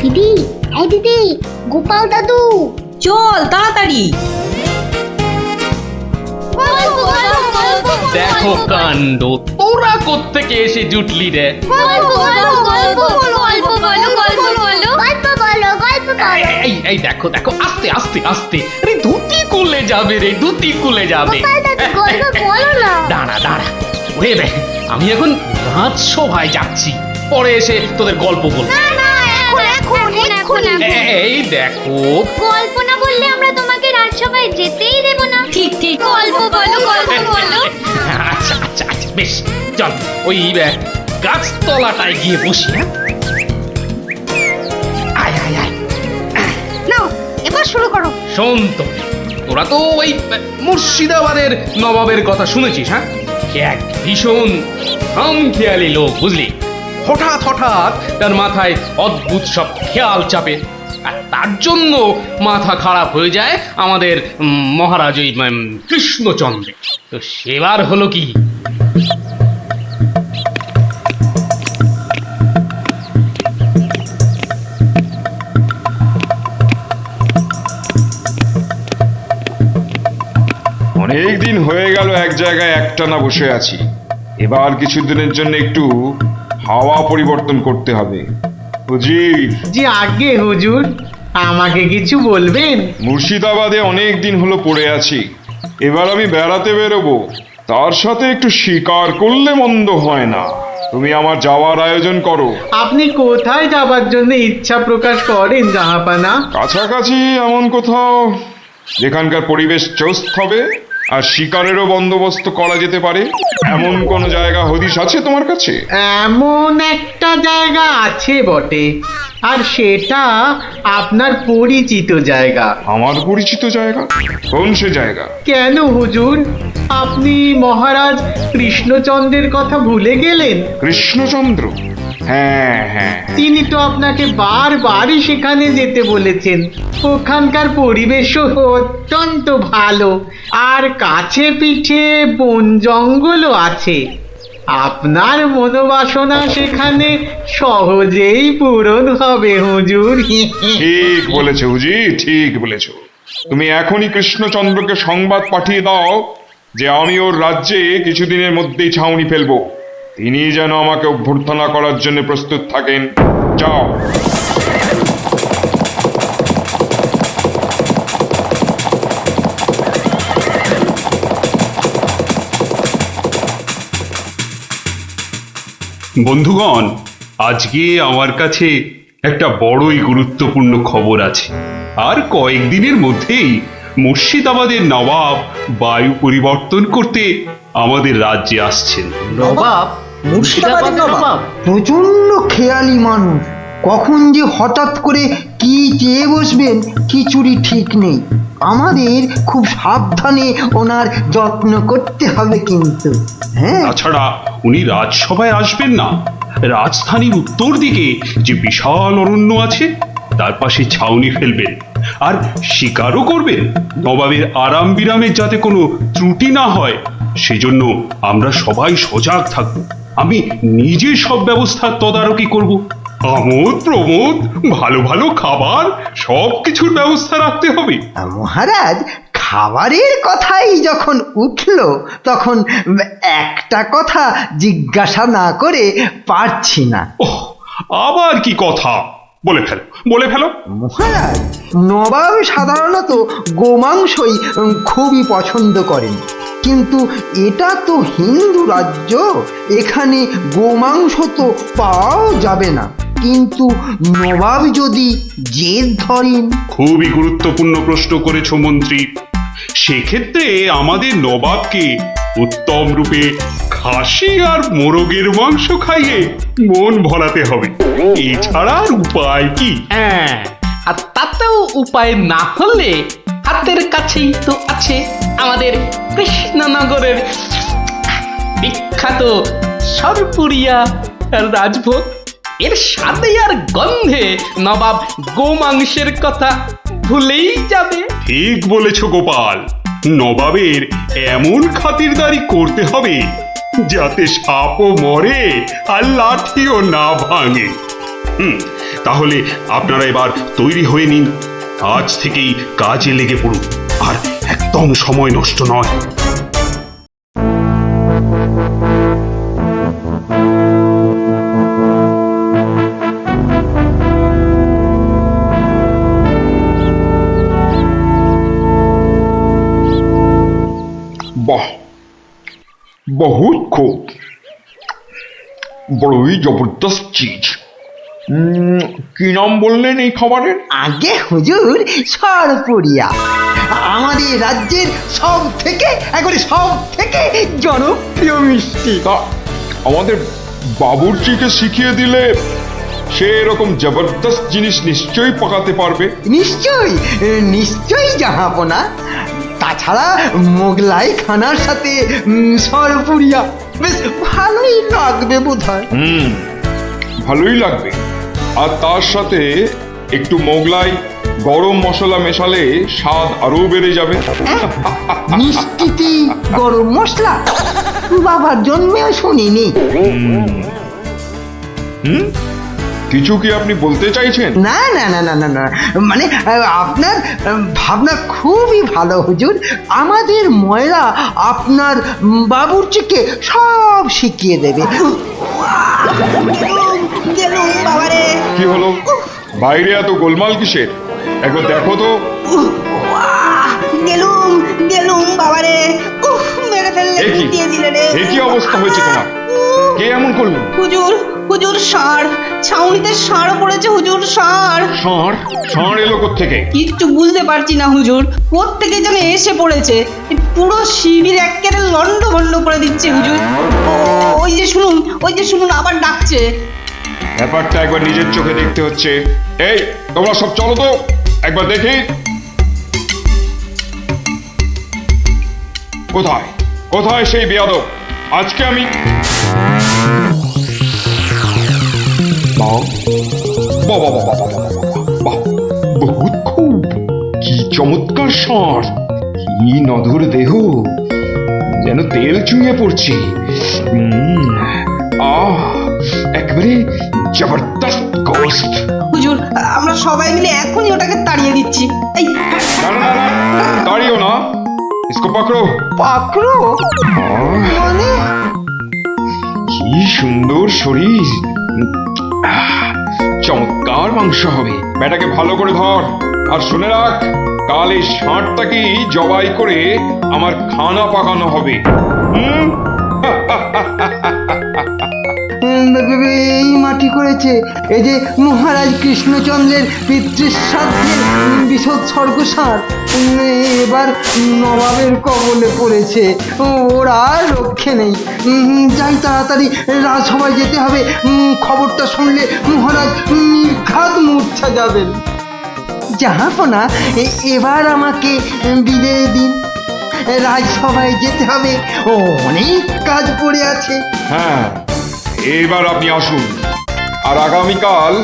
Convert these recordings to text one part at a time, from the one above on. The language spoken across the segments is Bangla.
দিদি, এই দিদি, গোপাল দাদু, চল তাড়াতাড়ি। দেখো কাণ্ড, তোরা কোত্থেকে এসে জুটলি রে? এই দেখো দেখো, আস্তে আস্তে আস্তে, আরে ধুতি খুলে যাবে রে, ধুতি খুলে যাবে। দাঁড়া দাঁড়া, ওরে রে, আমি এখন রাজসভায় যাচ্ছি, পরে এসে তোদের গল্প বলবো। এই দেখো, গল্প না বললে আমরা তোমাকে রাজসভায় যেতেই দেব না। ঠিক ঠিক, গল্প বলো, গল্প বলো। আচ্ছা আচ্ছা আচ্ছা, বেশ, চল ওই গাছতলাটায় গিয়ে বসি। হ্যাঁ, আয় আয় আয়। নাও, এবার শুরু করো। শোন তো, তোরা তো ওই মুর্শিদাবাদের নবাবের কথা শুনেছিস? হ্যাঁ, সে এক ভীষণ খামখেয়ালি লোক, বুঝলি। হঠাৎ হঠাৎ তার মাথায় অদ্ভুত সব খেয়াল চাপে, আর তার জন্য মাথা খারাপ হয়ে যায় আমাদের মহারাজ ওই কৃষ্ণচন্দ্র। তো সেবার হলো কি, অনেক দিন হয়ে গেল এক জায়গায় একটানা বসে আছি। এবার কিছুদিনের জন্য একটু হাওয়া পরিবর্তন করতে হবে। হুজির, জি আগে হুজুর, আমাকে কিছু বলবেন? মুর্শিদাবাদে অনেক দিন হলো পড়ে আছি, এবার আমি বেড়াতে বেরোবো, তার সাথে একটু শিকার করলে মন্দ হয় না। তুমি আমার যাওয়ার আয়োজন করো। আপনি কোথায় যাবার জন্য ইচ্ছা প্রকাশ করেন জাহাপানা? কাছাকাছি এমন কোথাও যেখানকার পরিবেশ চোস্ত হবে আর শিকারেরও বন্দোবস্ত করা যেতে পারে, এমন কোন জায়গা হদিশ আছে তোমার কাছে? এমন একটা জায়গা আছে বটে, আর সেটা আপনার পরিচিত জায়গা। আমার পরিচিত জায়গা? কোন সে জায়গা? কেন হুজুর, আপনি মহারাজ কৃষ্ণচন্দ্রের কথা ভুলে গেলেন? কৃষ্ণচন্দ্র? হ্যাঁ হ্যাঁ, তিনি তো আপনাকে বারবারই সেখানে যেতে বলেছেন। ওখানকার পরিবেশও অত্যন্ত ভালো, আর কাছে পিঠে বন জঙ্গলও আছে। আপনার মনোবাসনা সেখানে সহজেই পূরণ হবে হুজুর। ঠিক বলেছো হুজি, ঠিক বলেছো। তুমি এখনই কৃষ্ণচন্দ্রকে সংবাদ পাঠিয়ে দাও যে আমি ওর রাজ্যে কিছুদিনের মধ্যেই ছাউনি ফেলবো। তিনি যেন আমাকে অভ্যর্থনা করার জন্য প্রস্তুত থাকেন। যাও। বন্ধুগণ, আজকে আমার কাছে একটা বড়ই গুরুত্বপূর্ণ খবর আছে। আর কয়েকদিনের মধ্যেই মুর্শিদাবাদের নবাব বায়ু পরিবর্তন করতে আমাদের রাজ্যে আসছেন। নবাব? মুর্শিদাবাদের নবাব? প্রচন্ড খেয়ালি মানুষ, কখন যে হঠাৎ করে কি চেয়ে বসবেন কিছুরই ঠিক নেই। আমাদের খুব সাবধানে ওনার যত্ন করতে হবে কিন্তু। হ্যাঁ, তাছাড়া উনি রাজসভায় আসবেন না, রাজধানীর উত্তর দিকে যে বিশাল অরণ্য আছে তার পাশে ছাউনি ফেলবেন, আর শিকারও করবেন। নবাবের আরাম বিরামের যাতে কোনো ত্রুটি না হয় সেজন্য আমরা সবাই সজাগ থাকব। আমি নিজে সব ব্যবস্থার তদারকি করব। আমোদ প্রমোদ, ভালো ভালো খাবার, সব কিছুর ব্যবস্থা রাখতে হবে। মহারাজ, খাবারের কথাই যখন উঠলো তখন একটা কথা জিজ্ঞাসা না করে পারছি না। ওহ, আবার কি কথা? বলে ফেলো, বলে ফেলো। মহারাজ, নবাব সাধারণত গোমাংসই খুবই পছন্দ করেন, কিন্তু এটা তো হিন্দু রাজ্য, এখানে গোমাংস তো পাওয়াও যাবে না। কিন্তু নবাব যদি জেদ ধরেন। খুবই গুরুত্বপূর্ণ প্রশ্ন করেছো মন্ত্রী। সেক্ষেত্রে আমাদের নবাবকে উত্তম রূপে খাসি আর মোরগের মাংস খাইয়ে মন ভরাতে হবে। এছাড়া আর উপায় কি? হ্যাঁ, আর তাতেও উপায় না হলে হাতের কাছেই তো আছে আমাদের কৃষ্ণনগরের বিখ্যাত সরপুরিয়া রাজভোগ। এর স্বাদে আর গন্ধে নবাব গোমাংসের কথা ভুলেই যাবে। ঠিক বলেছো গোপাল, নবাবের এমন খাতিরদারি করতে হবে যাতে সাপও মরে আর লাঠিও না ভাঙে। তাহলে আপনারা এবার তৈরি হয়ে নিন। আজ থেকেই কাজে লেগে পড়ুন, আর একদম সময় নষ্ট নয়। বাহ, বহুত খুব, বড়ই জবরদস্ত চিজ। কি নাম বললেন এই খাবারের? আগে হুজুর সরপুরিয়া, আমাদের রাজ্যের সব থেকে জনপ্রিয় মিষ্টি। তা আমাদের বাবুর্চিকে শিখিয়ে দিলে সে এরকম জবরদস্ত জিনিস নিশ্চয়ই পাকাতে পারবে। নিশ্চয়ই জাহাপনা। তাছাড়া মোগলাই খানার সাথে সরপুরিয়া বেশ ভালোই লাগবে বোধহয়। ভালোই লাগবে। আর তার সাথে একটু মোগলাই গরম মশলা মেশালে স্বাদ আরো বেড়ে যাবে। মিষ্টিতে গরম মশলা বাবার জন্মেও শুনিনি। কিছু কি আপনি বলতে চাইছেন? না না না না না না, মানে আপনার ভাবনা খুবই ভালো হুজুর। আমাদের ময়রা আপনার বাবুর্চিকে সব শিখিয়ে দেবে। কি হলো, বাইরে এত গোলমাল কিসের? একবার দেখো তো। এ কি অবস্থা হয়েছে তোমার? কে এমন করলো? হুজুর ষাঁড়, ছাউনিতে ষাঁড় পড়েছে হুজুর, ষাঁড়। ষাঁড়? ষাঁড় এলো কোত্থেকে? কিচ্ছু বুঝতে পারছি না হুজুর, কোত্থেকে যেন এসে পড়েছে। পুরো শিবির একেবারে লন্ডভন্ড করে দিচ্ছে হুজুর। ওই যে শুনুন আবার ডাকছে। ব্যাপারটা একবার নিজের চোখে দেখতে হচ্ছে। এই তোমরা সব চলো তো, একবার দেখি। কোথায় কোথায় সেই বেয়াদব? আজকে আমি বহুত খুব, কি চমৎকার ষাঁড়, কি নধুর দেহ, যেন তেল চুইয়ে পড়ছে। একেবারে জবরদস্ত গোস্ত। হুজুর আমরা সবাই মিলে এখনই ওটাকে তাড়িয়ে দিচ্ছি। এই না, তাড়িও না, ইসকো পাকড়ো। পাকড়ো মানে? কি সুন্দর শরীর, চমৎকার মাংস হবে। বেটাকে ভালো করে ধর, আর শুনে রাখ, কাল এই ষাঁড়টাকেই জবাই করে আমার খানা পাকানো হবে। এই মাটি করেছে, এই যে মহারাজ কৃষ্ণচন্দ্রের পিতৃশ্রাদ্ধের বিসৎসর্গসার এবার নবাবের কবলে পড়েছে। ওর আর রক্ষে নেই। যাই তাড়াতাড়ি রাজসভায় যেতে হবে। খবরটা শুনলে মহারাজ নির্ঘাত মূর্ছা যাবেন। জাহাপনা, এবার আমাকে বিদায় দিন। রাজসভায় যেতে হবে, অনেক কাজ পড়ে আছে। হ্যাঁ, এবার আপনি আসুন। আর আগামীকাল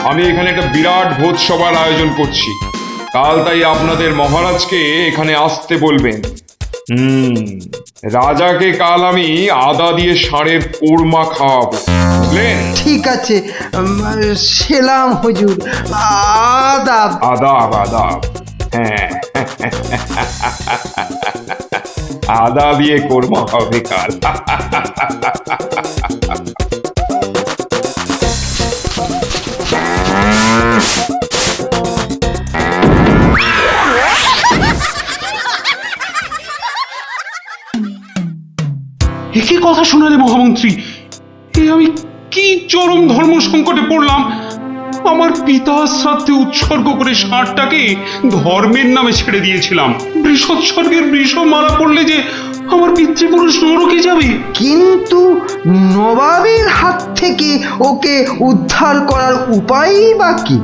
আমি এখানে একটা বিরাট ভোজ সভার আয়োজন করছি। কাল তাই আপনাদের মহারাজকে এখানে আসতে বলবেন। রাজাকে কাল আমি আদা দিয়ে ষাঁড়ের কোরমা খাওয়াবো, বুঝলেন? ঠিক আছে, সেলাম হুজুর। আদাব। আদাব আদাব। হ্যাঁ, আদা দিয়ে কোরমা হবে কাল। একই কথা শোনালে মহামন্ত্রী, এ আমি কি চরম ধর্ম সংকটে পড়লাম। আমার পিতা শ্রাদ্ধে উৎসর্গ করে ষাঁড়টাকে ধর্মের নামে ছেড়ে দিয়েছিলাম। বৃষৎসর্গের বৃষ মারা পড়লে যে আমার পিতৃপুরুষ নরকে যাবে। কিন্তু নবাবের হাত থেকে ওকে উদ্ধার করার উপায়ই বা কি?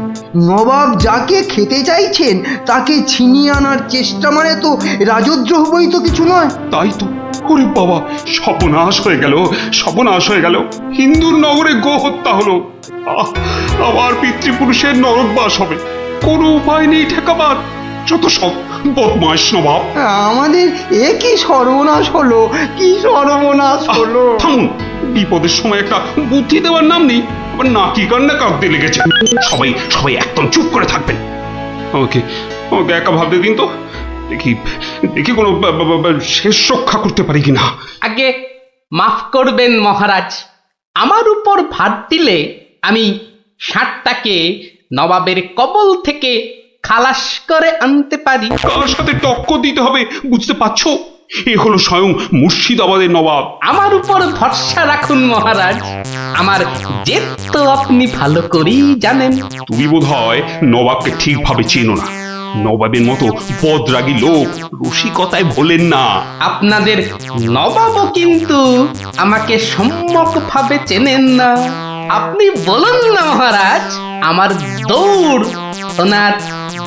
নবাব যাকে খেতে চাইছেন তাকে ছিনিয়ে আনার চেষ্টা মানে তো রাজদ্রোহ বই তো কিছু নয়। তাই তো, ওরে বাবা, সর্বনাশ হয়ে গেল, সর্বনাশ হয়ে গেল। হিন্দুর নগরে গো হত্যা হলো, আমার পিতৃপুরুষের নরকবাস হবে। কোনো উপায় নেই ঠেকাবার। যত সব বদমাস নবাব। আমাদের এ কি সর্বনাশ হলো, কি সর্বনাশ হলো! থামুন, বিপদের সময় একটা বুদ্ধি দেওয়ার নাম নেই, আবার নাকি কান্না কাঁদতে লেগেছে। সবাই সবাই একদম চুপ করে থাকবেন। আমাকে আমাকে একা ভাবতে দিন তো, দেখি দেখি কোনো শেষ রক্ষা করতে পারি কিনা। আগে মাফ করবেন মহারাজ, আমার উপর ভার দিলে আমি ষাঁড়টাকে নবাবের কবল থেকে খালাস করে আনতে পারি। কার সাথে টক্কর দিতে হবে বুঝতে পারছো? এ হলো স্বয়ং মুর্শিদাবাদের নবাব। আমার উপর ভরসা রাখুন মহারাজ, আমার জেদ তো আপনি ভালো করেই জানেন। তুমি বোধহয় নবাবকে ঠিকভাবে চেনো না। নবাবের মতো বদরাগী লোক রসিকতায় ভোলেন না। আপনাদের নবাবও কিন্তু আমাকে সম্যকভাবে চেনেন না। আপনি বলুন না মহারাজ, আমার দৌড় ওনার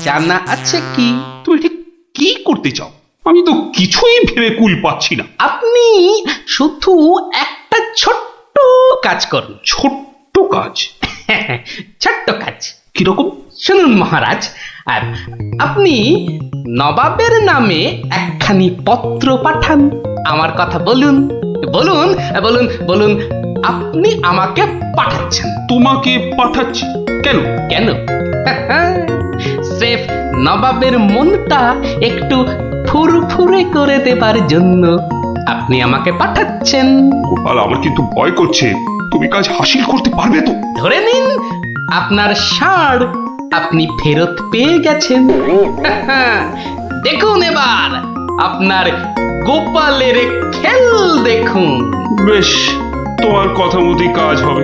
জানা আছে কি? তুমি ঠিক কি করতে চাও? আমি তো কিছুই ভেবে কুল পাচ্ছি না। আপনি শুধু একটা ছোট্ট কাজ করুন। ছোট্ট কাজ? ছোট্ট কাজ কিরকম? শুনুন মহারাজ, আর আপনি নবাবের নামে একখানি পত্র পাঠান। আমার কথা বলুন বলুন বলুন বলুন, আপনি আমাকে পাঠাচ্ছেন। তোমাকে পাঠাচ্ছি? কেন? কেন? স্রেফ নবাবের মনটা একটু ফুরফুরে করে দেবার জন্য আপনি আমাকে পাঠাচ্ছেন। গোপাল, আমার কিন্তু ভয় করছে। তুমি কাজ হাসিল করতে পারবে তো? ধরে নিন আপনার ষাঁড় আপনি ফেরত পেয়ে গেছেন। দেখুন এবার আপনার গোপালের খেল দেখুন। বেশ, তোমার কথা মতোই কাজ হবে।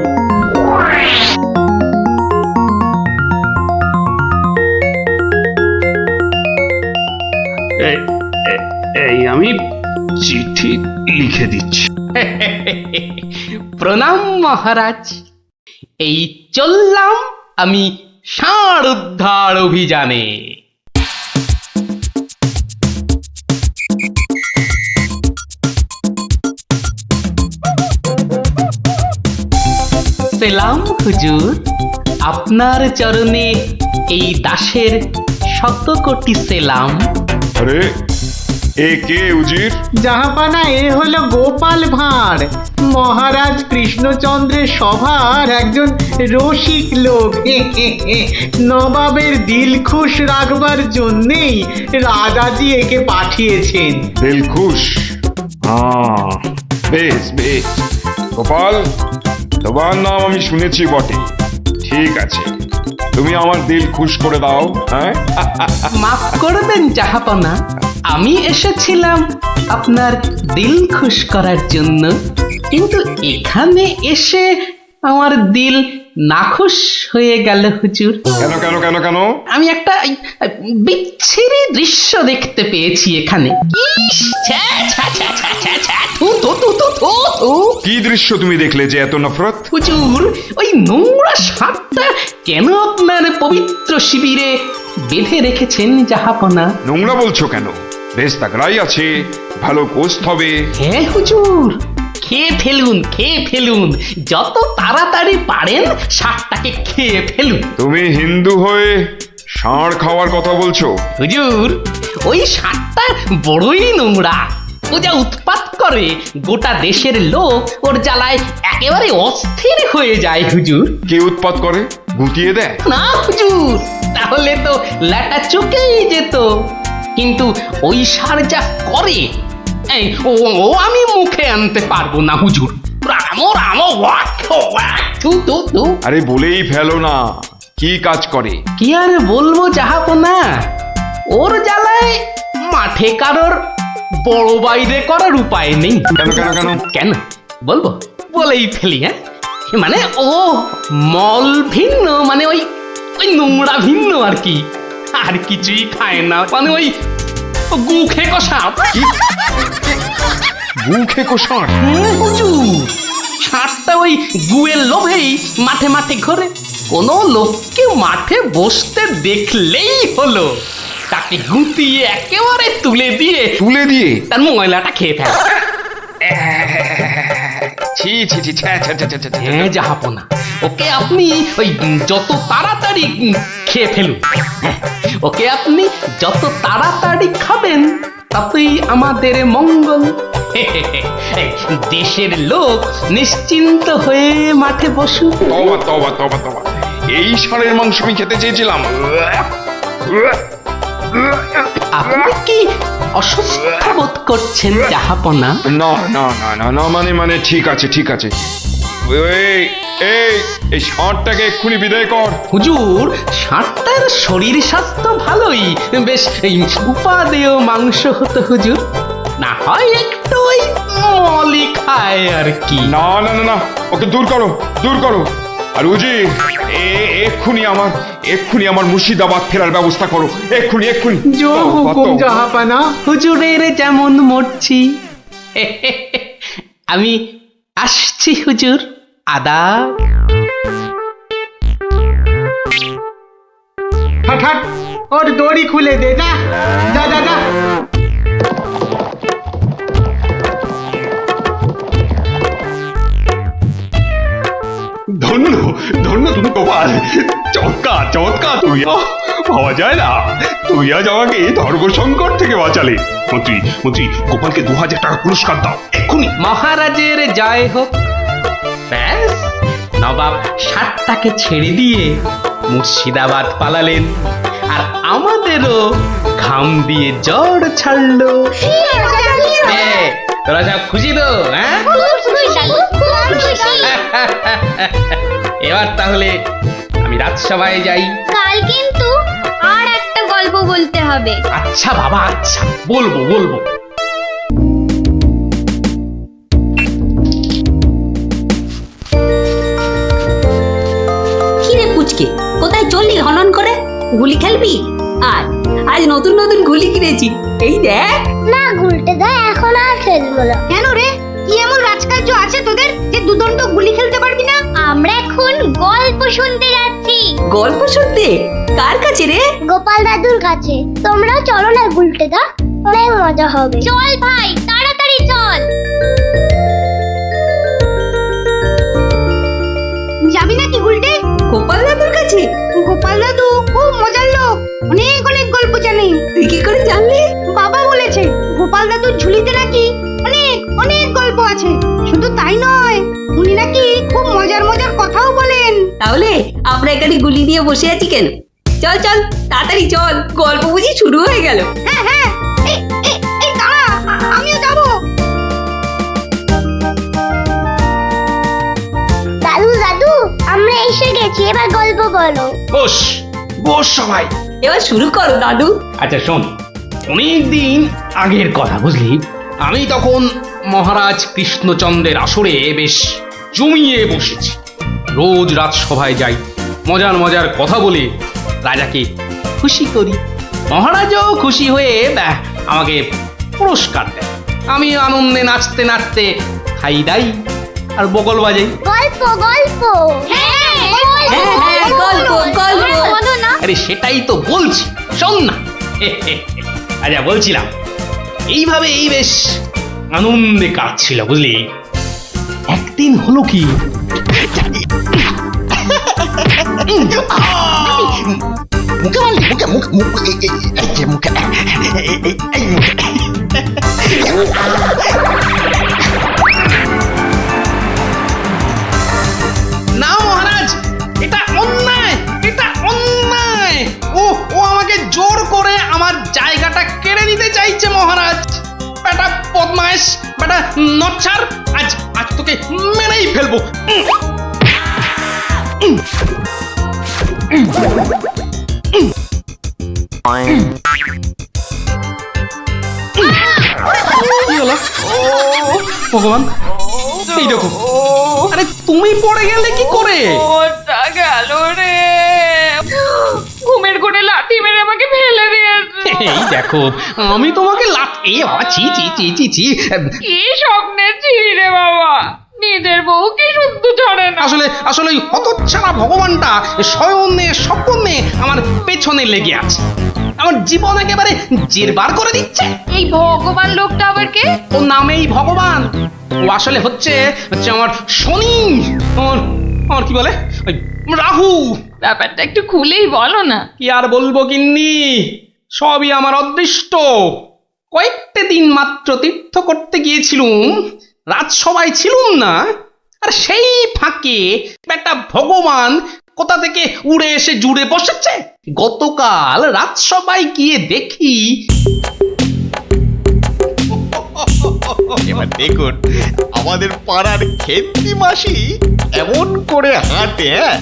এই আমি চিঠি লিখে দিচ্ছি। প্রণাম মহারাজ, এই চললাম আমি ষাঁড় উদ্ধার অভিযানে। সেলাম হুজুর, আপনার চরণে এই দাসের শত কোটি সেলাম। আরে এ কে উজির? জাহাপানা, এ হলো গোপাল ভাঁড়, মহারাজ কৃষ্ণচন্দ্রের সভার একজন রসিক লোক। নবাবের দিল খুশ রাখবার জন্যেই রাজাজি একে পাঠিয়েছেন। দিলখুশ? বেশ বেশ। গোপাল, তোমার নাম আমি শুনেছি বটে। ঠিক আছে, তুমি আমার দিল খুশ করে দাও। হ্যাঁ, মাফ করবেন জাহাপনা, আমি এসেছিলাম আপনার দিল খুশ করার জন্য, কিন্তু এখানে এসে আমার দিল নাখুশ হয়ে গেল হুজুর। কেন কেন কেন কেন? আমি একটা বিচ্ছিরি দৃশ্য দেখতে পেয়েছি এখানে। ইস, ছ্যা, ছ্যা, ছ্যা, ছ্যা, ছ্যা, ছ্যা, থু, থু, থু, থু, থু, থু। কি দৃশ্য তুমি দেখলে যে এত নফরত? হুজুর, ওই নোংরা সাপটা কেন আপনার পবিত্র শিবিরে বেঁধে রেখেছেন জাহাপনা? নোংরা বলছো কেন? বেশ তাগড়াই আছে, ভালো গোস্ত হবে। হ্যাঁ হুজুর, খেয়ে ফেলুন, খেয়ে ফেলুন, যত তাড়াতাড়ি পারেন সাপটাকে খেয়ে ফেলুন। তুমি হিন্দু হয়ে ষাঁড় খাওয়ার কথা বলছো? হুজুর, ওই সাপটা বড়ই নোংরা। ও যা উৎপাত করে, গোটা দেশের লোক ওর জ্বালায় একেবারে অস্থির হয়ে যায় হুজুর। কে উৎপাত করে? গুটিয়ে দেয়? না হুজুর, তাহলে তো ল্যাটা চুকেই যেত। কিন্তু ওই সার যা করে, এই ও ও আমি মুখে আনতে পারবো না হুজুর। রামো রামো ওয়াক ওয়াক, থু থু থু। আরে বলেই ফেলো না, কি কাজ করে? কি আর বলবো জাহাপনা, ওর জ্বালায় মাঠে কারোর বড় বাইরে করার উপায় নেই। কেন কেন কেন? কেন বলবো? বলেই ফেলি। হ্যাঁ, মানে ও মল ভিন্ন, মানে ওই ওই নোংরা ভিন্ন আর কি, আর কিছুই খায় না। মানে ওই গু খেকো সাপ। গু খেকো ষাঁড়? হুজুর, সাপটা ওই গুয়ের লোভেই মাঠে মাঠে ঘোরে। কোনো লোককে মাঠে বসতে দেখলেই হলো তাকে গুটিয়ে একেবারে তুলে দিয়ে তুলে দিয়ে? তার ময়লাটা খেয়ে ফেলে। ছি ছি ছি ছ্যা, ছ্যা, ছ্যা, ছ্যা, ছ্যা, ছ্যা। হ্যাঁ জাহাপনা, ওকে আপনি ওই যত তাড়াতাড়ি খেয়ে ফেলুন। হ্যাঁ, ওকে আপনি যত তাড়াতাড়ি খাবেন ততই আমাদের মঙ্গল। এই, দেশের লোক নিশ্চিন্ত হয়ে মাঠে বসুক। তবা তবা তবা তবা, এই ষাঁড়ের মাংস আমি খেতে চেয়েছিলাম। আপনি কি অসুস্থ বোধ করছেন জাহাপনা? না না না না না, মানে ঠিক আছে ঠিক আছে। এই এই এই ষাঁড়টাকে এক্ষুনি বিদায় কর। হুজুর, ষাঁড়টার শরীর স্বাস্থ্য ভালোই, বেশ এই উপাদেয় মাংস হতো হুজুর, না হয় একটু ওই মলি খায় আর কি। না না না না, ওকে দূর করো দূর করো। আর উজি, এক্ষুনি আমার মুর্শিদাবাদ ফেরার ব্যবস্থা করো, এক্ষুনি এক্ষুনি। জো হুকুম জাহাপানা। হুজুরের যেমন মরছি। আমি আসছি হুজুর, আদাব। হাট হাট, ওর দড়ি খুলে দে, যা যা যা যা। ধন্য ধন্য তুমি গোপাল, চমৎকার চমৎকার তুই। ভাবা যায় না, তুই আজ আমাকে ধর্ম সংকট থেকে বাঁচালে। মন্ত্রী মন্ত্রী, গোপালকে 2000 টাকা পুরস্কার দাও এক্ষুনি। মহারাজের জয় হোক। ব্যাস, নবাব ষাটটাকে ছেড়ে দিয়ে মুর্শিদাবাদ পালালেন, আর আমাদেরও ঘাম দিয়ে জ্বর ছাড়লো। তোরা সব খুশি তো? হ্যাঁ, এবার তাহলে আমি রাজসভায় যাই। কাল কিন্তু আর একটা গল্প বলতে হবে। আচ্ছা বাবা, আচ্ছা, বলবো বলবো। কিরে পুচকে, কোথায় চললি হনন করে? গুলি খেলবি? আর আজ নতুন নতুন গুলি কিনেছি, এই দেখ। না গুলটে দা, এখন আর খেলবো না। কেন রে, কি এমন রাজকার্য আছে তোদের যে দুদণ্ড গুলি খেলতে পারবি না? আমরা এখন গল্প শুনতে যাচ্ছি। গল্প শুনতে? কার কাছে রে? গোপাল দাদুর কাছে। তোমরা চলো না গুলটে দা, অনেক মজা হবে। চল ভাই, তাড়াতাড়ি চল। যাবি নাকি গুলটে? গোপাল দাদুর কাছে? গোপাল দাদু খুব মজার লোক, অনেক অনেক গল্প জানে। তুই কি করে জানলি? বাবা বলেছে গোপাল দাদুর ঝুলিতে নাকি অনেক অনেক গল্প আছে। শুধু তাই নয়, উনি নাকি খুব মজার মজার কথাও বলেন। তাহলে আমরা এখানে গুলি নিয়ে বসে আছি কেন? চল চল, তাড়াতাড়ি চল, গল্প বুঝি শুরু হয়ে গেল। হ্যাঁ হ্যাঁ, এই দাঁড়া, আমিও যাবো। দাদু দাদু, আমরা এসে গেছি, এবার গল্প বলো। বস বস সবাই। এবার শুরু করো দাদু। আচ্ছা শোন, অনেকদিন আগের কথা বুঝলি, আমি তখন মহারাজ কৃষ্ণচন্দ্রের আসরে বেশ জমিয়ে বসেছি। রোজ রাজসভায় যাই, মজার মজার কথা বলে রাজাকে খুশি করি। মহারাজও খুশি হয়ে আমাকে পুরস্কার দেয়। আমি আনন্দে নাচতে নাচতে খাই দাই আর বগল বাজাই। গল্প গল্প, হ্যাঁ হ্যাঁ, গল্প গল্প। বলো না। আরে সেটাই তো বলছি, শোন না। আচ্ছা বলছিলাম, এইভাবেই বেশ আনন্দে কাটছিল বুঝলি। একদিন হলো কি, মুখে মারলি, মুখে মুখ মুখ এই যে মুখে এই মুখে। না মহারাজ, এটা অন্যায়, এটা অন্যায়। ও ও আমাকে জোর করে আমার জায়গাটা কেড়ে নিতে চাইছে মহারাজ। বেটা বদমাইশ, বেটা নচ্ছার, আজ আজ তোকে মেরেই ফেলবো। কি হলো? ভগবান, এই দেখো। আরে তুমি পড়ে গেলে কি করে? ওটা গেল রে, ঘুমের ঘুরে লাথি মেরে আমাকে ফেলে দিয়েছে। এই দেখো, আমি তোমাকে এ বাবা, ছি ছি ছি ছি ছি। কি স্বপ্নে ছিলি রে বাবা, নিজের বউকে শুদ্ধ ছাড়ে না। আসলে আসলে ওই হতচ্ছাড়া ভগবানটা শয়নে স্বপ্নে আমার পেছনে লেগে আছে, আমার জীবন একেবারে জেরবার করে দিচ্ছে। এই ভগবান লোকটা আবার কে? ও নামেই ভগবান। ও আসলে হচ্ছে আমার শনি, আমার কি বলে ওই রাহু। ব্যাপারটা একটু খুলেই বলো না। কি আর বলবো গিন্নি, সবই আমার অদৃষ্ট। কয়েকটা দিন মাত্র তীর্থ করতে গিয়েছিলুম, রাজসভায় ছিলুম না, আর সেই ফাঁকে একটা ভগবান কোথা থেকে উড়ে এসে জুড়ে বসেছে। গতকাল রাজসভায় গিয়ে দেখি এবার দেখুন আমাদের পাড়ার খেন্তি মাসি এমন করে হাঁটে, হ্যাঁ?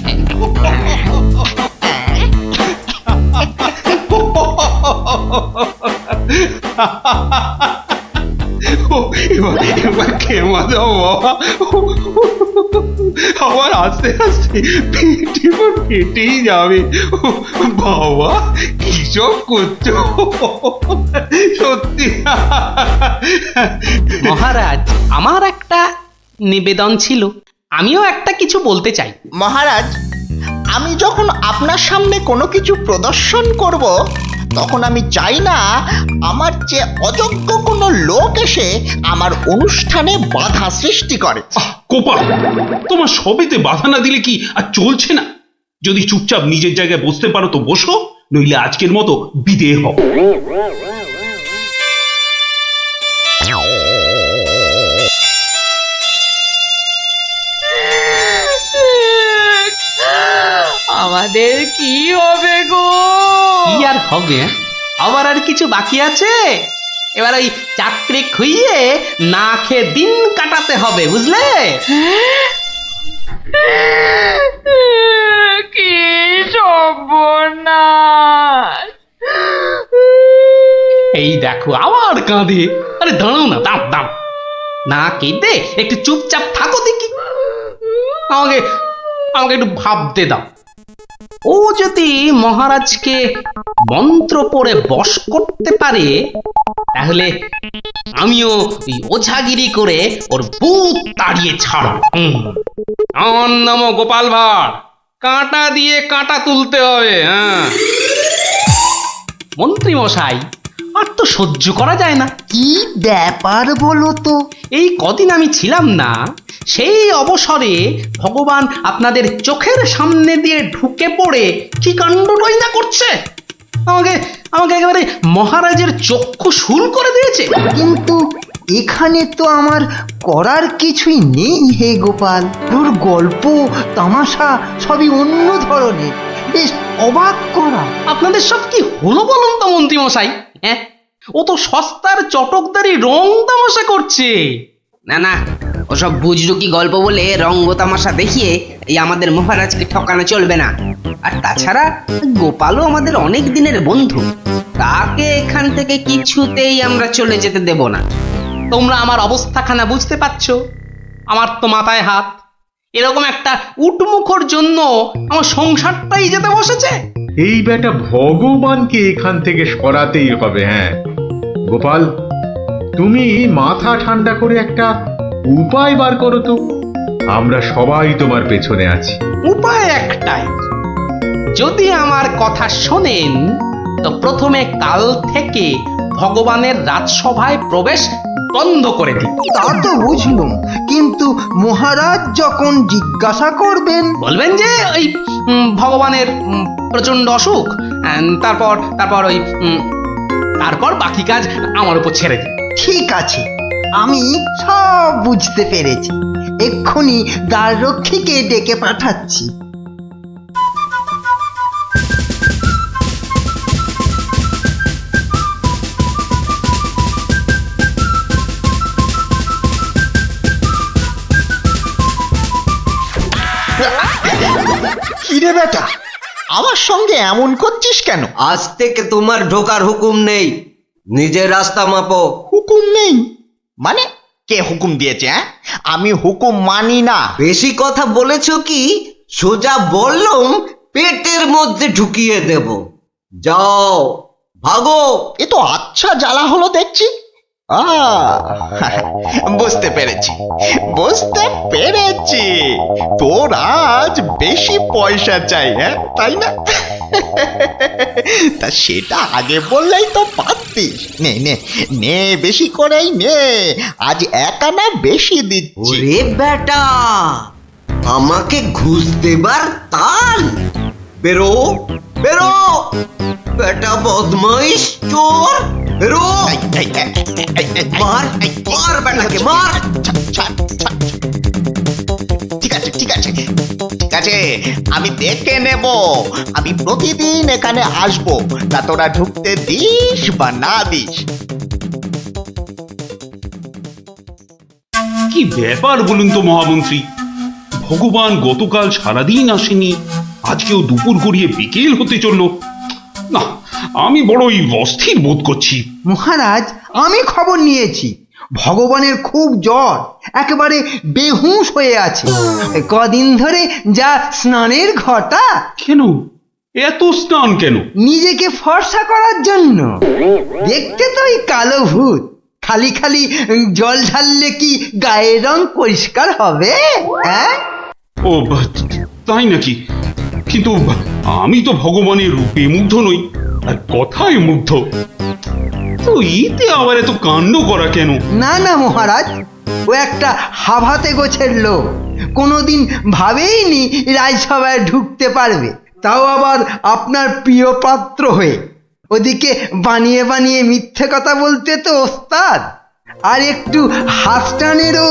এবার খেমা দাও বাবা, আমার আস্তে আস্তে পেটে ফেটেই যাবে। বাবা কি সব করছো সত্যি। মহারাজ, আমার একটা নিবেদন ছিল, আমিও একটা কিছু বলতে চাই। মহারাজ, আমি যখন আপনার সামনে কোনো কিছু প্রদর্শন করব তখন আমি চাই না আমার যে অযোগ্য কোনো লোক এসে আমার অনুষ্ঠানে বাধা সৃষ্টি করে। কোপাল, তোমার সবেতে বাধা না দিলে কি আর চলছে না? যদি চুপচাপ নিজের জায়গায় বসতে পারো তো বসো, নইলে আজকের মতো বিদেয় হও। আমাদের কি হবে গো? কি আর হবে, আবার আর কিছু বাকি আছে? এবার ওই চাকরি খুইয়ে না খেয়ে দিন কাটাতে হবে, বুঝলে? কি সর্বনাশ! এই দেখো আবার কাঁদে। আরে দাঁড়াও না, দাম দাম না কেঁদে একটু চুপচাপ থাকো দেখি। আমাকে আমাকে একটু ভাবতে দাও। ও যদি মহারাজকে মন্ত্র পড়ে বশ করতে পারে, তাহলে আমিও ওই ওঝাগিরি করে ওর বুক তাড়িয়ে ছাড়ব। আমার নামও গোপাল ভাঁড়, কাঁটা দিয়ে কাঁটা তুলতে হবে। হ্যাঁ মন্ত্রী মশাই, আর তো সহ্য করা যায় না। কি ব্যাপার বলো তো? এই কদিন আমি ছিলাম না, সেই অবসরে ভগবান আপনাদের চোখের সামনে দিয়ে ঢুকে পড়ে কি কাণ্ডটাই না করছে। আমাকে আমাকে একেবারে মহারাজের চক্ষু শুল করে দিয়েছে। কিন্তু এখানে তো আমার করার কিছুই নেই হে গোপাল। তোর গল্প তামাশা সবই অন্য ধরনের, বেশ অবাক করা। আপনাদের সব কি হলো বলুন তো মন্ত্রী মশাই? হ্যাঁ, ও তো সস্তার চটকদারি রং তামাশা করছে। না না, ওসব বুজরুকি গল্প বলে রঙ্গ তামাশা দেখিয়ে এই আমাদের মহারাজকে ঠকানো চলবে না। আর তাছাড়া গোপালও আমাদের অনেক দিনের বন্ধু, তাকে এখান থেকে কিছুতেই আমরা চলে যেতে দেব না। তোমরা আমার অবস্থাখানা বুঝতে পারছো? আমার তো মাথায় হাত। এরকম একটা উটমুখর জন্য আমার সংসারটাই যেতে বসেছে। এই বেটা ভগবানকে এখান থেকে সরাতেই হবে। হ্যাঁ গোপাল, তুমি মাথা ঠান্ডা করে একটা উপায় বার করো তো, আমরা সবাই তোমার পেছনে আছি। উপায় একটাই, যদি আমার কথা শোনেন তো প্রথমে কাল থেকে ভগবানের রাজসভায় প্রবেশ বন্ধ করে দিন। তা তো বুঝলুম, কিন্তু মহারাজ যখন জিজ্ঞাসা করবেন, বলবেন যে ওই ভগবানের প্রচন্ড অসুখ, তারপর তারপর ওই তারপর বাকি কাজ আমার উপর ছেড়ে দিন। ঠিক আছে, আমি সব বুঝতে পেরেছি। এক্ষুনি দ্বাররক্ষীকে ডেকে পাঠাচ্ছি। কিরে বেটা, আমার সঙ্গে এমন করছিস কেন? আজ থেকে তোমার ঢোকার হুকুম নেই, নিজের রাস্তা মাপো। হুকুম নেই মানে? কে হুকুম দিয়েছে? হ্যাঁ, আমি হুকুম মানি না। বেশি কথা বলেছো কি? সোজা বললুম পেটের মধ্যে ঢুকিয়ে দেব। যাও ভাগো। এ তো আচ্ছা জ্বালা হলো দেখছি। বুঝতে পেরেছি, বুঝতে পেরেছি। তোর আজ বেশি পয়সা চাই, হ্যাঁ তাই না? তা সেটা আগে বললেই তো পারতিস। নে নে নে, বেশি করেই নে, আজ 1 আনা বেশি দিচ্ছি। ওরে বেটা, আমাকে ঘুষ দেবার তাল? বেরো বেরো, বেটা বদমাইশ চোর, বেরো। মার মার বেটাকে মার। ছাড়, ছাড়। ঠিক আছে ঠিক আছে ঠিক আছে, আমি দেখে নেব। আমি প্রতিদিন এখানে আসবো, তা তোরা ঢুকতে দিস বা না দিস। কি ব্যাপার বলুন তো মহামন্ত্রী, ভগবান গতকাল সারাদিন আসেনি, আজকেও দুপুর গড়িয়ে বিকেল হতে চললো। না, আমি বড়ই অস্থির বোধ করছি। মহারাজ, আমি খবর নিয়েছি, ভগবানের খুব জ্বর, একেবারে বেহুঁশ হয়ে আছে। কদিন ধরে যা স্নানের ঘটা। কেন এত স্নান কেন? নিজেকে ফর্সা করার জন্য। দেখতে তো ওই কালো ভূত, খালি খালি জল ঢাললে কি গায়ের রং পরিষ্কার হবে? হ্যাঁ, ও তাই নাকি? কিন্তু আমি তো ভগবানের রূপে মুগ্ধ নই, আর কথায় মুগ্ধ। তো এতে আবার এত কাণ্ড করা কেন? না না মহারাজ, ও একটা হাভাতে গোছের লোক, কোনোদিন ভাবেইনি রাজসভায় ঢুকতে পারবে, তাও আবার আপনার প্রিয় পাত্র হয়ে। ওদিকে বানিয়ে বানিয়ে মিথ্যে কথা বলতে তো ওস্তাদ, আর একটু হাসটানেরও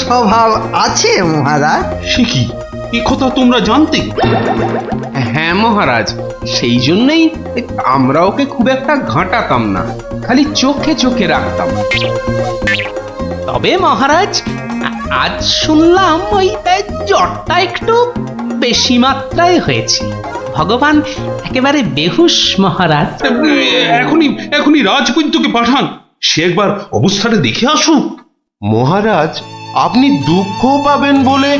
স্বভাব আছে মহারাজ। সে কি, এ কথা তোমরা জানতে? হ্যাঁ মহারাজ, সেই জন্যই আমরা ওকে খুব একটা ঘাঁটাতাম না, খালি চোখে চোখে রাখতাম। তবে মহারাজ, আজ শুনলাম ওই জ্বরটা একটু বেশি মাত্রায় হয়েছে। ভগবান একেবারে বেহুশ মহারাজ। এখনই এখনই রাজবৈদ্যকে পাঠান, সে একবার অবস্থাটা দেখে আসুক। মহারাজ, আপনি দুঃখ পাবেন বলে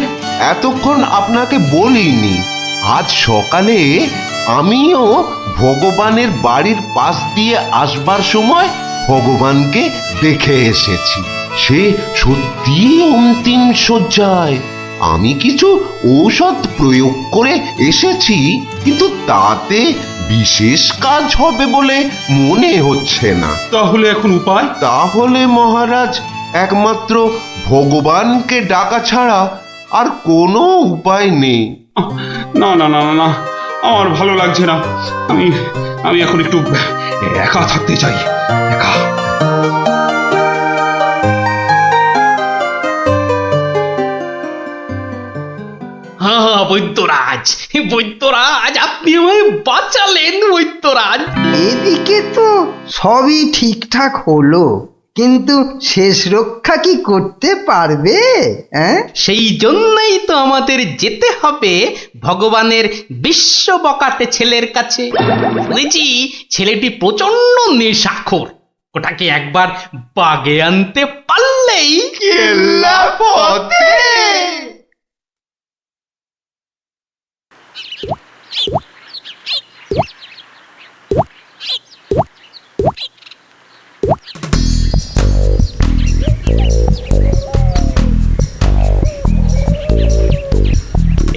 এতক্ষণ আপনাকে বলিনি। আজ সকালে আমিও ভগবানের বাড়ির পাশ দিয়ে আসবার সময় ভগবানকে দেখে এসেছি। সে সত্যি অন্তিম শয্যায়। আমি কিছু ঔষধ প্রয়োগ করে এসেছি, কিন্তু তাতে বিশেষ কাজ হবে বলে মনে হচ্ছে না। তাহলে এখন উপায়? তাহলে মহারাজ, একমাত্র ভগবানকে ডাকা ছাড়া আর কোনো উপায় নেই। না না না না, আমার ভালো লাগছে না। আমি আমি এখন একটু একা থাকতে চাই, একা। হ্যাঁ বৈদ্যরাজ, বৈদ্যরাজ, আপনি আমায় বাঁচালেন বৈদ্যরাজ। এদিকে তো সবই ঠিকঠাক হলো, কিন্তু শেষ রক্ষা কি করতে পারবে? সেই জন্যই তো আমাদের যেতে হবে ভগবানের বিশ্ব বকাটে ছেলের কাছে। শুনেছি ছেলেটি প্রচন্ড নেশাখোর, ওটাকে একবার বাগে আনতে পারলেই কেল্লা ফতে।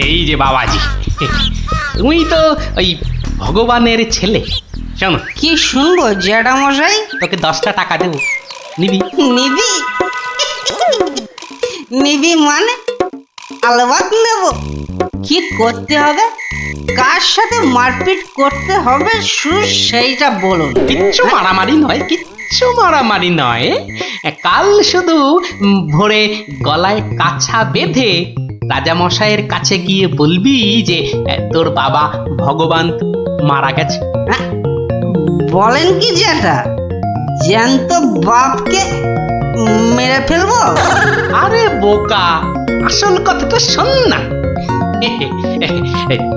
এই যে বাবাজি, তুমি তো ওই ভগবানের ছেলে। শোনো, কি শুনবো জ্যাঠামশাই? তোকে 10টা টাকা দেবো, নিবি? নিবি? নিবি মানে? আলবাত নেব। কি করতে হবে? কার সাথে মারপিট করতে হবে সেইটা বলুন। কিচ্ছু মারামারি নয়, কিচ্ছু মারামারি নয়। কাল শুধু ভোরে গলায় কাছা বেঁধে রাজামশাইয়ের কাছে গিয়ে বলবি যে তোর বাবা ভগবান মারা গেছে। বলেন কি জ্যাঠা, জ্যান্ত বাপকে মেরে ফেলবো? আরে বোকা, আসল কথাটা শোন না।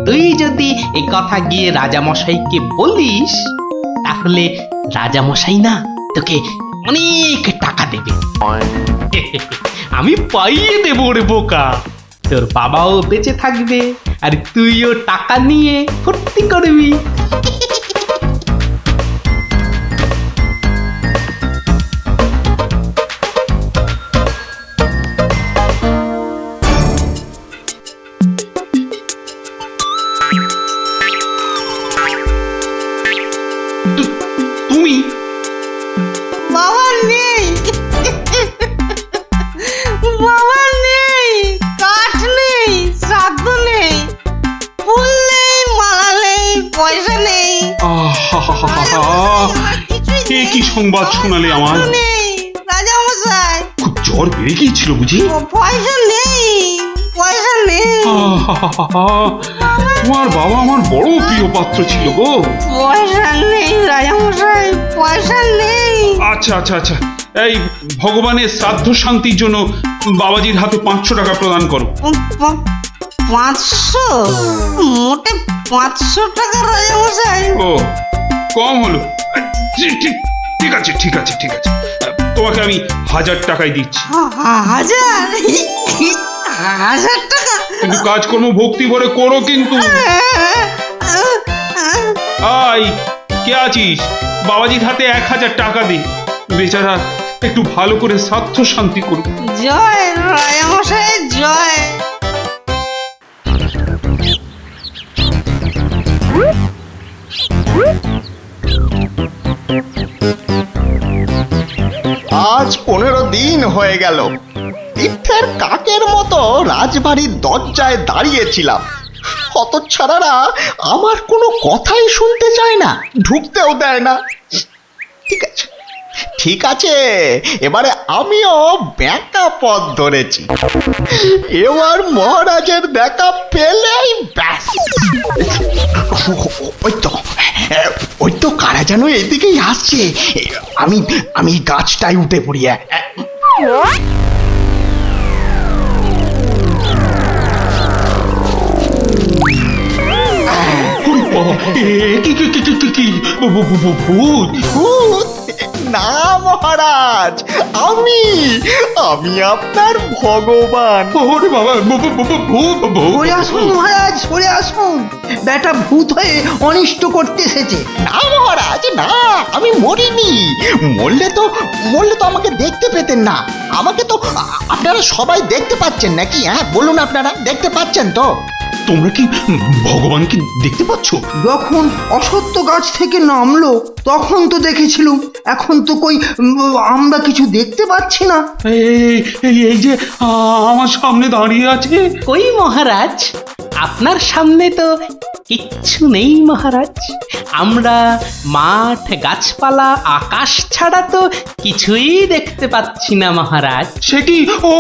তুই যদি এই কথা গিয়ে রাজামশাইকে বলিস, তাহলে রাজামশাই না তোকে অনেক টাকা দেবে। আমি পাইয়ে দেবো রে বোকা, তোর বাবাও বেঁচে থাকবে আর তুইও টাকা নিয়ে ফুর্তি করবি। এ কি সংবাদ শোনালে আমার? নেই রাজা মশাই, খুব জ্বর বেড়ে গিয়েছিল বুঝি? পয়সা নেই, পয়সা নেই, তোমার বাবা আমার বড় প্রিয় পাত্র ছিল গো। পয়সা নেই রাজা মশাই, পয়সা নেই। আচ্ছা আচ্ছা আচ্ছা, এই ভগবানের শ্রাদ্ধ শান্তির জন্য বাবাজির হাতে 500 টাকা প্রদান করো। 500? মোটে 500 টাকা রাজা মশাই? ও কম হলো। ঠিক আছে ঠিক আছে ঠিক আছে, তোমাকে আমি 1000 টাকাই দিচ্ছি। 1000 টাকা? কিন্তু কাজকর্ম ভক্তি ভরে করো কিন্তু। আই কে আছিস? বাবাজির হাতে 1000 টাকা দে, বেচারা একটু ভালো করে শ্রাদ্ধ শান্তি করবে। জয় রাজা মশাই জয়। আজ 15 দিন হয়ে গেল তীর্থের কাকের মতো রাজবাড়ির দরজায় দাঁড়িয়েছিলাম। হতচ্ছাড়ারা আমার কোনো কথাই শুনতে চায় না, ঢুকতেও দেয় না। ঠিক আছে ঠিক আছে, এবারে আমিও ব্যাকা পথ ধরেছি। এবার মহারাজের দেখা পেলেই ব্যাস। ওই তো কারা যেন এদিকেই আসছে। আমি গাছটায় উঠে পড়ি। ভূত না মহারাজ, আমি আপনার ভগবান। ওরে বাবা, ভূত! সরে আসুন মহারাজ, সরে আসুন, বেটা ভূত হয়ে অনিষ্ট করতে এসেছে। না মহারাজ না, আমি মরিনি। মরলে তো আমাকে দেখতে পেতেন না। আমাকে তো আপনারা সবাই দেখতে পাচ্ছেন নাকি? হ্যাঁ বলুন, আপনারা দেখতে পাচ্ছেন তো? তোমরা কি ভগবানকে দেখতে পাচ্ছ? যখন অসত্য গাছ থেকে নামলো তখন তো দেখেছিলুম, এখন তো কই আমরা কিছু দেখতে পাচ্ছি না। এই যে আমার সামনে দাঁড়িয়ে আছে। কই মহারাজ, আপনার সামনে তো কিচ্ছু নেই মহারাজ। আমরা মাঠ, গাছপালা, আকাশ ছাড়া তো কিছুই দেখতে পাচ্ছি না মহারাজ। সে কি? ও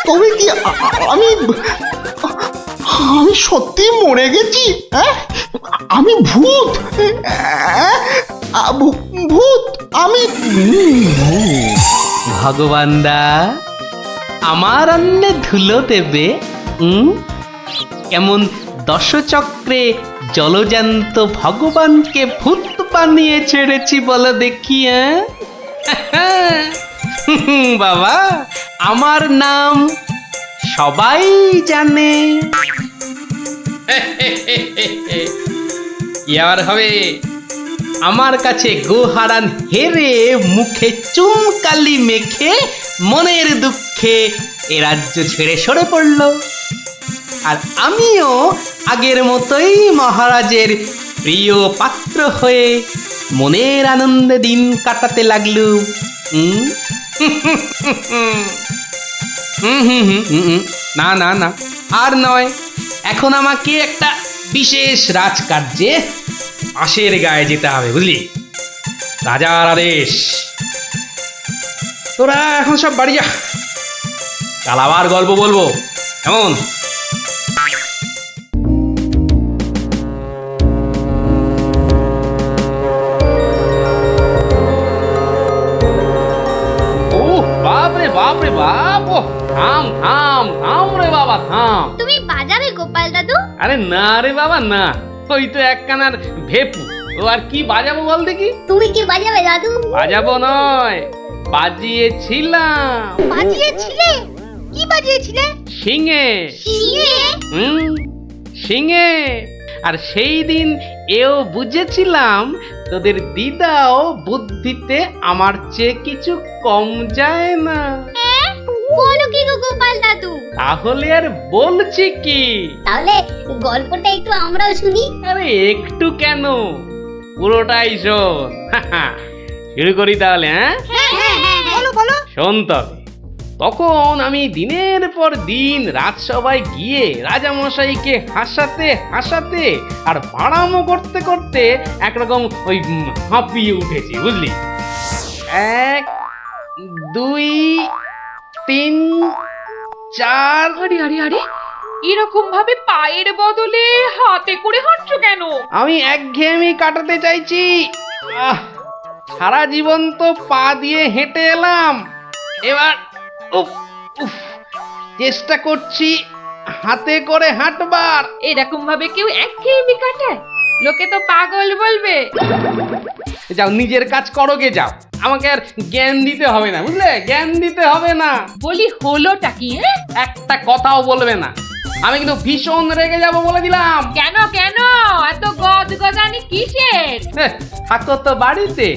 তবে কি আমি সত্যি মরে গেছি? হ্যাঁ, আমি ভূত? ভূত আমি? ভগবান দা আমার অন্নে ধুলো দেবে? কেমন দশচক্রে জলজান্ত ভগবানকে ভূত বানিয়ে ছেড়েছি বলো দেখি। বাবা, আমার নাম সবাই জানে। কি আর হবে, আমার কাছে গোহারান হেরে মুখে চুনকালি মেখে মনের দুঃখে এ রাজ্য ছেড়ে সরে পড়ল। আর আমিও আগের মতোই মহারাজের প্রিয় পাত্র হয়ে মনের আনন্দে দিন কাটাতে লাগলুম। না না না, আর নয়। এখন আমাকে একটা বিশেষ রাজকার্যে আশের গায়ে যেতে হবে, বুঝলি? রাজার আদেশ। তোরা এখন সব বাড়ি যা, কাল আবার গল্প বলবো, কেমন? বাপরে বাপরে বাপ! থাম থাম থাম রে বাবা, থাম। তুমি বাজাবে গোপাল দাদু? আরে না রে বাবা না, ওই তো একখানার ভেপু, ও আর কি বাজাবো বল দেখি? তুমি কি বাজাবে দাদু? বাজাবো নয়, বাজিয়েছিলাম। বাজিয়েছিলে? কি বাজিয়েছিলে? শিঙে। শিঙে? শিঙে। আর সেই দিন এও বুঝেছিলাম তোদের দিদাও বুদ্ধিতে আমার চেয়ে কিছু কম যায় না। বলো কি গো গোপাল দাদু? তাহলে আর বলছি কি, তাহলে গল্পটা একটু আমরাও শুনি। আরে একটু কেন, পুরোটাই শোন। শুরু করি তাহলে। হ্যাঁ বলো বলো। শোন তবে। তখন আমি দিনের পর দিন রাজসভায় গিয়ে রাজামশাইকে হাসাতে হাসাতে আর বাড়ামো করতে করতে একরকম ওই হাঁপিয়ে উঠেছি, বুঝলি? 1 2 3 4। আরে আরে আরে, এরকম ভাবে পায়ের বদলে হাতে করে হাঁটছো কেন? আমি একঘেয়েমি কাটাতে চাইছি। সারা জীবন তো পা দিয়ে হেঁটে এলাম, এবার উফ উফ চেষ্টা করছি হাতে করে হাঁটবার। এরকম ভাবে কেউ একঘেয়েমি কাটায়? লোকে তো পাগল বলবে। যাও নিজের কাজ করো গে, যাও, আমাকে আর জ্ঞান দিতে হবে না, বুঝলে? জ্ঞান দিতে হবে না। বলি হলোটা কি? একটা কথাও বলবে না, আমি কিন্তু ভীষণ রেগে যাব বলে দিলাম। কেন কেন এত গজগজানি কিসের? থাকো তো বাড়িতে,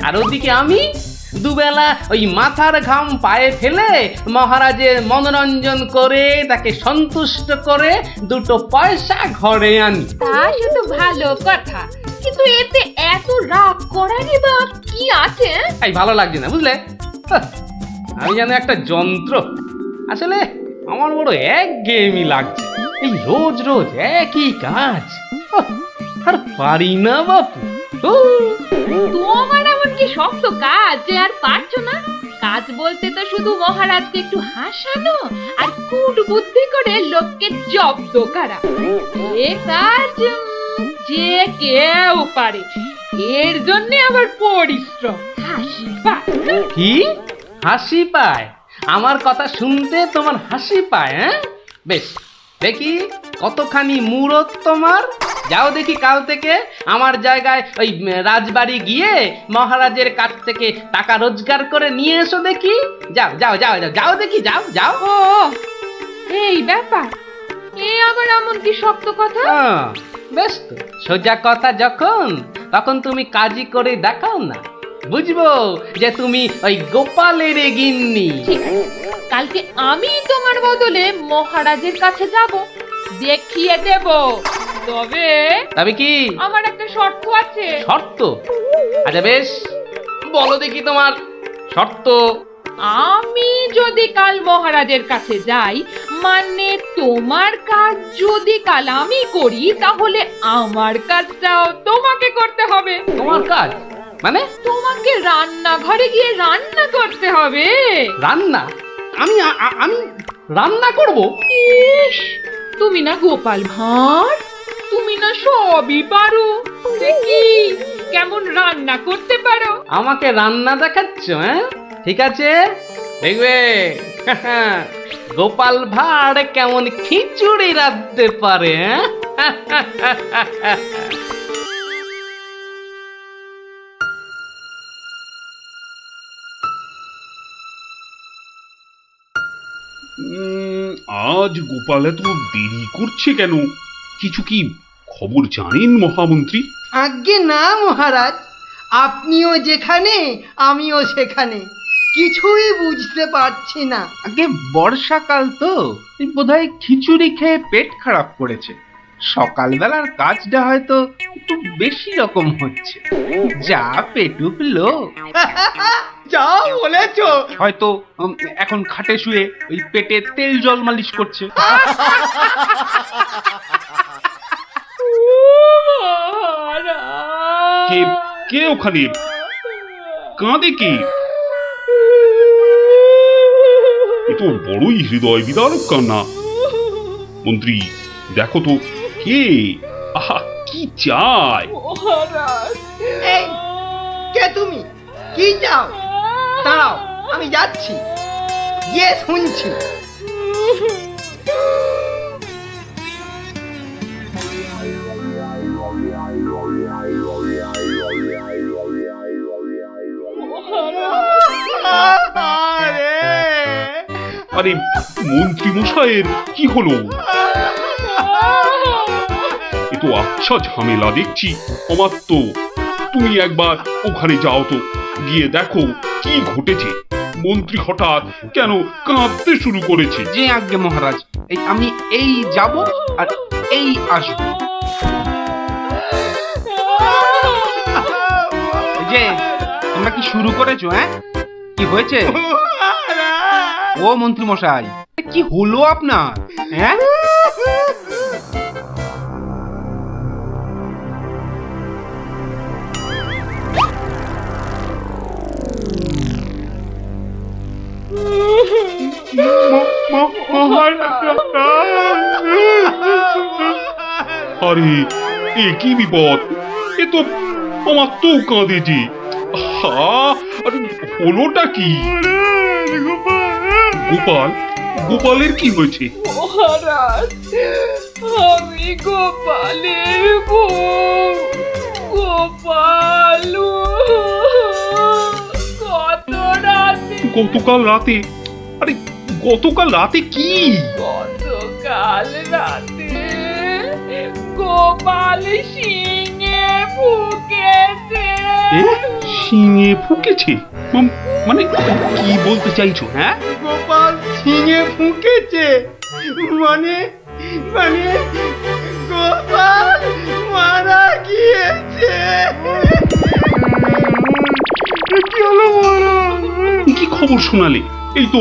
আর ওদিকে আমি দুবেলা ওই মাথার ঘাম পায়ে ফেলে মহারাজের মনোরঞ্জন করে তাকে সন্তুষ্ট করে 2 পয়সা ঘরে আনি। তা শুধু ভালো কথা, কিন্তু এতে এত রাগ করারই বা কি আছে? এই ভালো লাগছে না, বুঝলে? আমি যেন একটা যন্ত্র। আসলে আমার বড় একঘেয়েমি লাগছে, এই রোজ রোজ একই কাজ। আর পারি না বাপু। তোমার এমন কি শক্ত কাজ যে আর পারছো না? কাজ বলতে তো শুধু মহারাজকে একটু হাসানো আর কূট বুদ্ধি করে লোককে জব্দ করা। এ কাজ যে কেউ পারে, এর জন্য আবার পরিশ্রম। হাসি পায়। কি হাসি পায়? আমার কথা শুনতে তোমার হাসি পায়? হ্যাঁ, বেশ, দেখি কতখানি মূরত তোমার। যাও দেখি কাল থেকে আমার জায়গায় ওই রাজবাড়ি গিয়ে মহারাজের কাছ থেকে টাকা রোজগার করে নিয়ে এসো দেখি। যাও যাও যাও যাও যাও দেখি, যাও যাও। ও এই ব্যাপার, এ আবার এমন কি শক্ত কথা? বেশ তো, সোজা কথা যখন, তখন তুমি কাজই করে দেখাও না, বুঝবো যে তুমি ওই গোপালের গিন্নি। ঠিক আছে, কালকে আমি তোমার বদলে মহারাজের কাছে যাব, দেখিয়ে দেব। তবে কি আমার একটা শর্ত আছে। শর্ত? আচ্ছা বেশ, বলো দেখি তোমার শর্ত। আমি যদি কাল মহারাজের কাছে যাই, মানে তোমার কাজ যদি কাল আমি করি, তাহলে আমার কাজটাও তোমাকে করতে হবে। তোমার কাজ মানে? তোমাকে রান্নাঘরে গিয়ে রান্না করতে হবে। রান্না? আমি রান্না করব? ইস, তুমি না গোপাল ভাঁড়, তুমি না সবই পারো। দেখি কেমন রান্না করতে পারো। আমাকে রান্না দেখাচ্ছ? হ্যাঁ, ঠিক আছে, দেখবে গোপাল ভাঁড় কেমন খিচুড়ি রাঁধতে পারে। আজ গোপাল এত দেরি করছে কেন? কিছু কি খবর জানেন মহামন্ত্রী? আজ্ঞে না মহারাজ, আপনিও যেখানে আমিও সেখানে, কিছুই বুঝতে পারছি না। আগে বর্ষাকাল তো, বোধহয় খিচুড়ি খেয়ে পেট খারাপ করেছে। সকালবেলার কাজটা হয়তো একটু বেশি রকম হচ্ছে, যা পেটুকলো। যা বলেছ। হয়তো এখন খাটে শুয়ে ওই পেটে তেল জল মালিশ করছে। কে কে ওখানে কাঁদে? কে? এ তো বড়ই হৃদয় বিদারক কান্না। মন্ত্রী, দেখো তো কে? আহা, কি চায়? এই, কে তুমি? কি চাও? দাঁড়াও, আমি যাচ্ছি, গিয়ে শুনছি। আরে মন্ত্রী মশাইয়ের কি হলো? এ তো আচ্ছা ঝামেলা দেখছি। অমাত্য, তুমি একবার ওখানে যাও তো, গিয়ে দেখো কি ঘটেছে। মন্ত্রী হঠাৎ কেন কাঁদতে শুরু করেছে? যে আজ্ঞে মহারাজ, আমি এই যাব আর এই আসবো। যে তোমরা কি শুরু করেছো? হ্যাঁ, কি হয়েছে? ও মন্ত্রী মশাই, কি হলো আপনার? হ্যাঁ, আরে এ কি বিপদ! এ তো আমার তো কাঁদে যে। আরে হলোটা কি? গোপাল, গোপালের কি হয়েছে? মহারাজ, আমি গোপালের বউ। গোপাল কত রাতে, গতকাল রাতে? আরে গতকাল রাতে কি? গতকাল রাতে গোপাল সিংহে ফুকেছে। এ শিঙে ফুকেছে? মানে কি বলতে চাইছো? হ্যাঁ, গোপাল ঝিঙে ফুঁকেছে মানে মানে গোপাল মারা গিয়েছে। কি হলো মহারাজ? কি খবর শোনালে? এই তো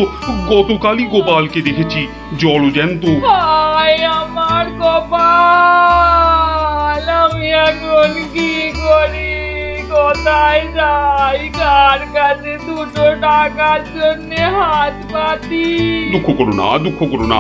গতকালই গোপালকে দেখেছি জলজ্যান্ত। হায় আমার কপাল, আমি এখন কি করি? কোথায় যাই? কার কাছে দুটো টাকার জন্য হাত পাতি? দুঃখ করো না, দুঃখ করো না।